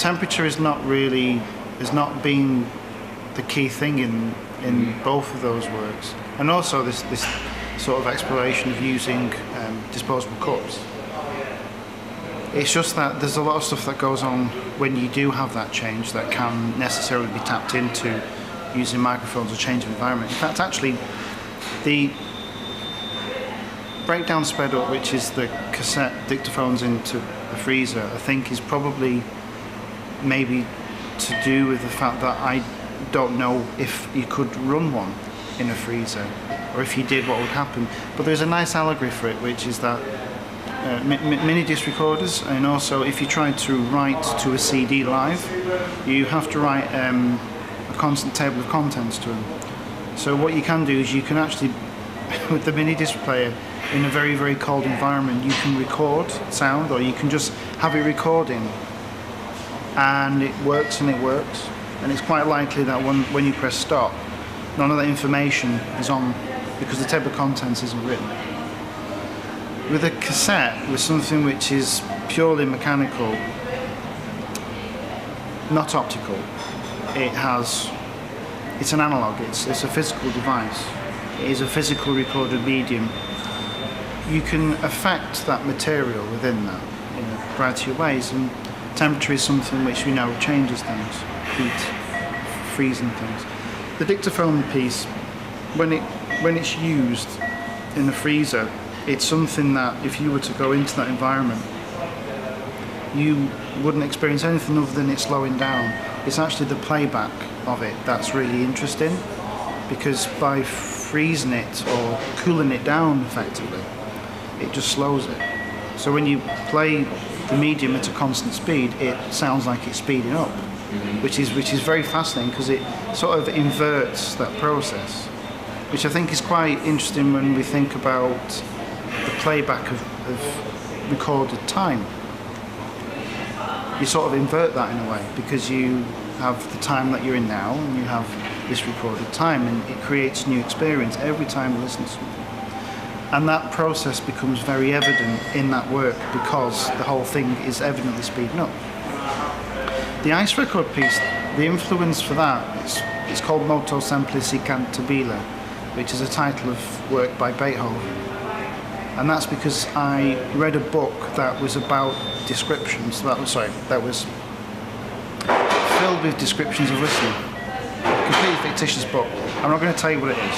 temperature is not been the key thing in both of those works, and also this sort of exploration of using disposable cups. It's just that there's a lot of stuff that goes on when you do have that change that can necessarily be tapped into using microphones or change of environment. In fact, actually, the breakdown sped up, which is the cassette dictaphones into a freezer, I think is probably maybe to do with the fact that I don't know if you could run one in a freezer, or if you did, what would happen. But there's a nice allegory for it, which is that mini disc recorders, and also if you try to write to a CD live, you have to write a constant table of contents to them. So what you can do is you can actually, with the mini disc player, in a very, very cold environment, you can record sound, or you can just have it recording, and it works and it works. And it's quite likely that when you press stop, none of that information is on, because the table of contents isn't written. With a cassette, with something which is purely mechanical, not optical, it's an analog, it's a physical device. It is a physical recorded medium. You can affect that material within that in a variety of ways, and temperature is something which we know changes things, heat, freezing things. The dictaphone piece, when it's used in the freezer, it's something that if you were to go into that environment, you wouldn't experience anything other than it slowing down. It's actually the playback of it that's really interesting, because by freezing it or cooling it down effectively, it just slows it. So when you play the medium at a constant speed, it sounds like it's speeding up, which is very fascinating, because it sort of inverts that process, which I think is quite interesting when we think about the playback of recorded time. You sort of invert that in a way, because you have the time that you're in now, and you have this recorded time, and it creates a new experience every time you listen to something. And that process becomes very evident in that work, because the whole thing is evidently speeding up. The ice record piece, the influence for that, it's called Moto Semplici Cantabile, which is a title of work by Beethoven. And that's because I read a book that was about descriptions, that was filled with descriptions of listening. A completely fictitious book. I'm not going to tell you what it is.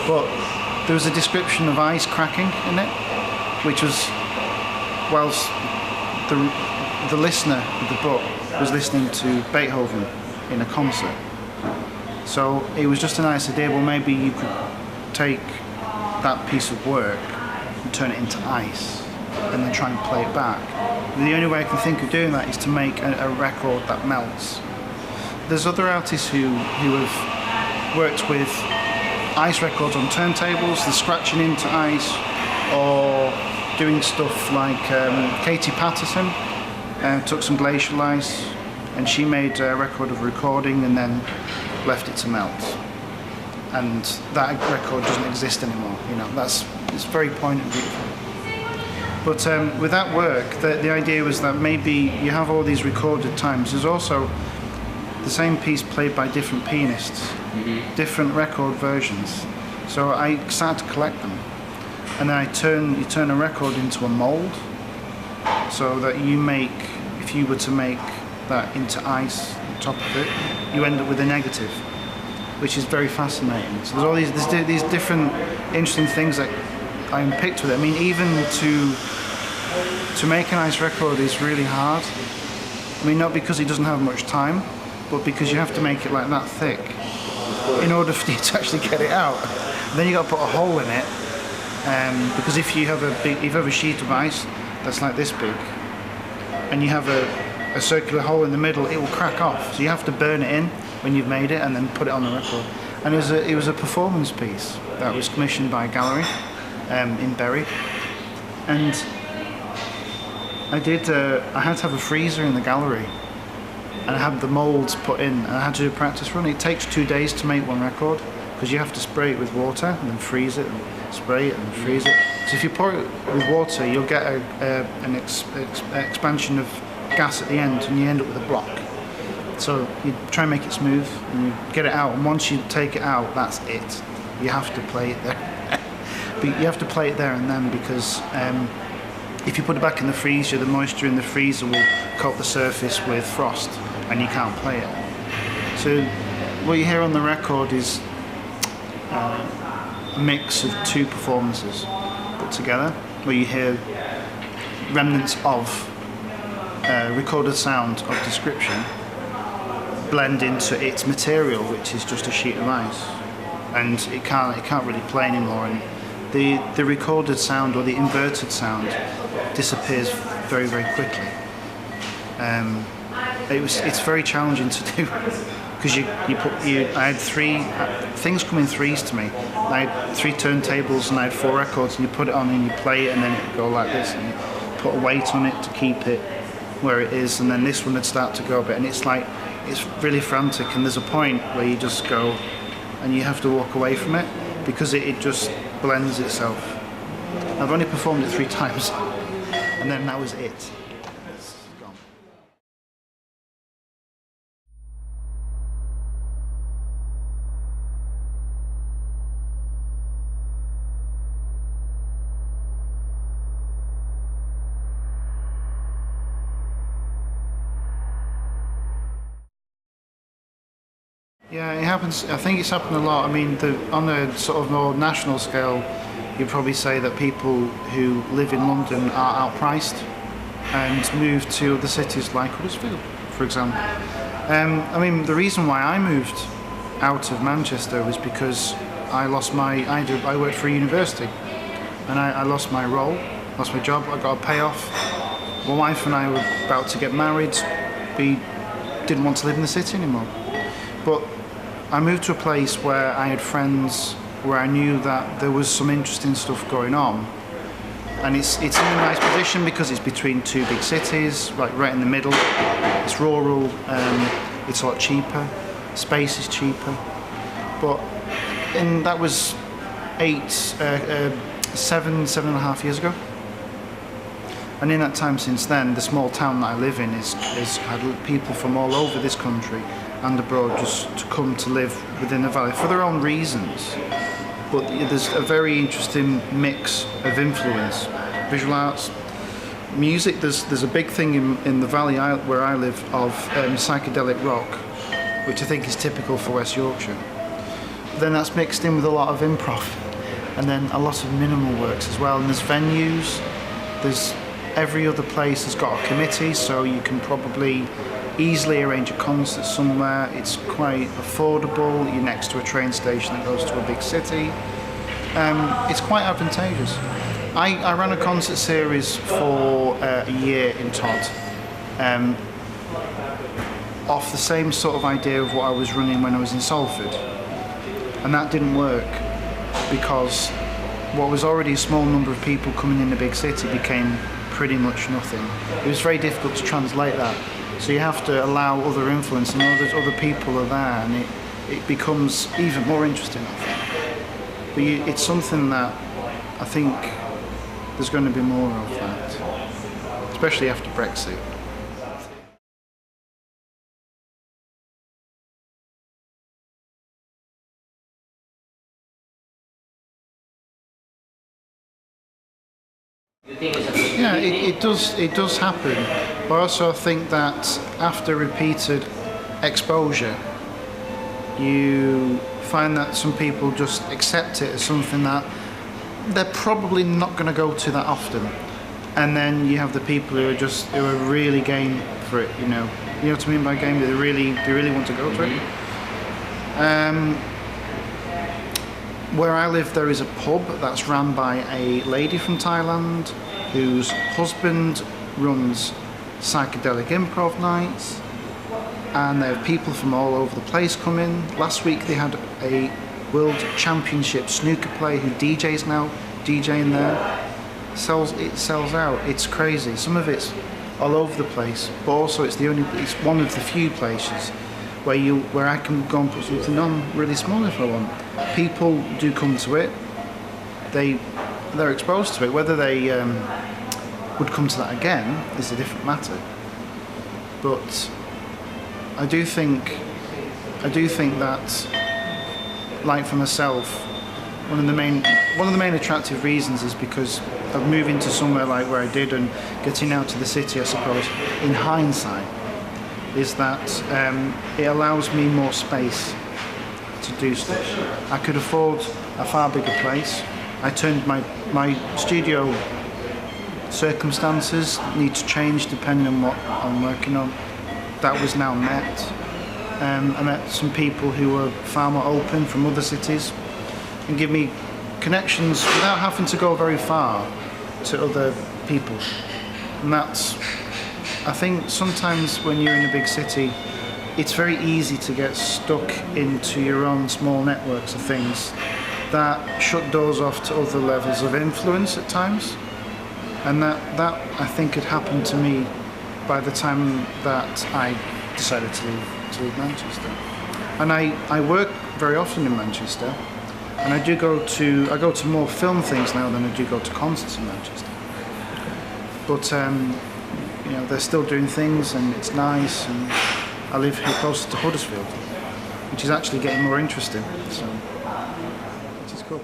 But there was a description of ice cracking in it, which was whilst the listener of the book was listening to Beethoven in a concert. So it was just a nice idea, well, maybe you could take that piece of work and turn it into ice and then try and play it back. And the only way I can think of doing that is to make a record that melts. There's other artists who have worked with ice records on turntables, the scratching into ice, or doing stuff like Katie Patterson took some glacial ice and she made a record of recording and then left it to melt. And that record doesn't exist anymore. It's very poignant and beautiful. But with that work, the idea was that maybe you have all these recorded times. There's also the same piece played by different pianists, different record versions. So I started to collect them, and then you turn a record into a mold, so that if you were to make that into ice on top of it, you end up with a negative, which is very fascinating. So there's all these different interesting things that I unpicked with it. I mean, even to make an ice record is really hard. I mean, not because it doesn't have much time, but because you have to make it like that thick in order for you to actually get it out. And then you got to put a hole in it, because if you have a sheet of ice that's like this big, and you have a circular hole in the middle, it will crack off. So you have to burn it in when you've made it, and then put it on the record. And it was a performance piece that was commissioned by a gallery in Bury, and I had to have a freezer in the gallery, and I had the moulds put in, and I had to do a practice run. It takes 2 days to make one record, because you have to spray it with water and then freeze it, and spray it and freeze it. So if you pour it with water, you'll get an expansion of gas at the end, and you end up with a block. So you try and make it smooth, and you get it out, and once you take it out, that's it. You have to play it there. But you have to play it there and then, because if you put it back in the freezer, the moisture in the freezer will coat the surface with frost, and you can't play it. So what you hear on the record is a mix of two performances put together, where you hear remnants of recorded sound of description blend into its material, which is just a sheet of ice, and it can't really play anymore. And the recorded sound, or the inverted sound, disappears very, very quickly. It's very challenging to do, because I had three things come in threes to me. I had 3 turntables and I had 4 records, and you put it on and you play it, and then it would go like this, and you put a weight on it to keep it where it is, and then this one would start to go a bit, and it's really frantic, and there's a point where you just go and you have to walk away from it, because it just blends itself. I've only performed it 3 times, and then that was it. It's gone. Yeah, it happens. I think it's happened a lot. I mean, on a sort of more national scale, you'd probably say that people who live in London are outpriced and move to other cities like Huddersfield, for example. I mean, the reason why I moved out of Manchester was because I worked for a university, and I lost my role, lost my job. I got a payoff. My wife and I were about to get married. We didn't want to live in the city anymore. But I moved to a place where I had friends, where I knew that there was some interesting stuff going on. And it's in a nice position because it's between 2 big cities, like right in the middle. It's rural, it's a lot cheaper, space is cheaper. And that was 7.5 years ago. And in that time since then, the small town that I live in has had people from all over this country and abroad just to come to live within the valley for their own reasons. But there's a very interesting mix of influence, visual arts, music. There's a big thing in the valley where I live of psychedelic rock, which I think is typical for West Yorkshire. But then that's mixed in with a lot of improv, and then a lot of minimal works as well. And there's venues. There's every other place has got a committee, so you can probably easily arrange a concert somewhere. It's quite affordable. You're next to a train station that goes to a big city. It's quite advantageous. I ran a concert series for a year in Todd, off the same sort of idea of what I was running when I was in Salford, and that didn't work because what was already a small number of people coming in the big city became pretty much nothing. It was very difficult to translate that. So you have to allow other influence, and other people are there, and it becomes even more interesting, I think. But it's something that I think there's going to be more of that, especially after Brexit. Yeah, it does happen, but I also think that after repeated exposure, you find that some people just accept it as something that they're probably not going to go to that often, and then you have the people who are really game for it. You know what I mean by game? They really want to go to it. Where I live, there is a pub that's run by a lady from Thailand whose husband runs psychedelic improv nights, and they have people from all over the place come in. Last week they had a World Championship snooker player who DJs now, DJing there. It sells out. It's crazy. Some of it's all over the place, but also it's one of the few places where I can go and put something on really small if I want. People do come to it. They're exposed to it. Whether they would come to that again is a different matter. but I do think that, like for myself, one of the main attractive reasons is because of moving to somewhere like where I did and getting out to the city, I suppose, in hindsight, is that it allows me more space to do stuff. I could afford a far bigger place. I turned my studio circumstances need to change depending on what I'm working on. That was now met. I met some people who were far more open from other cities and give me connections without having to go very far to other people. And that's, I think sometimes when you're in a big city, it's very easy to get stuck into your own small networks of things that shut doors off to other levels of influence at times. And that I think had happened to me by the time that I decided to leave Manchester. And I work very often in Manchester, and I go to more film things now than I do go to concerts in Manchester. But you know, they're still doing things, and it's nice. And I live here closer to Huddersfield, which is actually getting more interesting. So, which is cool.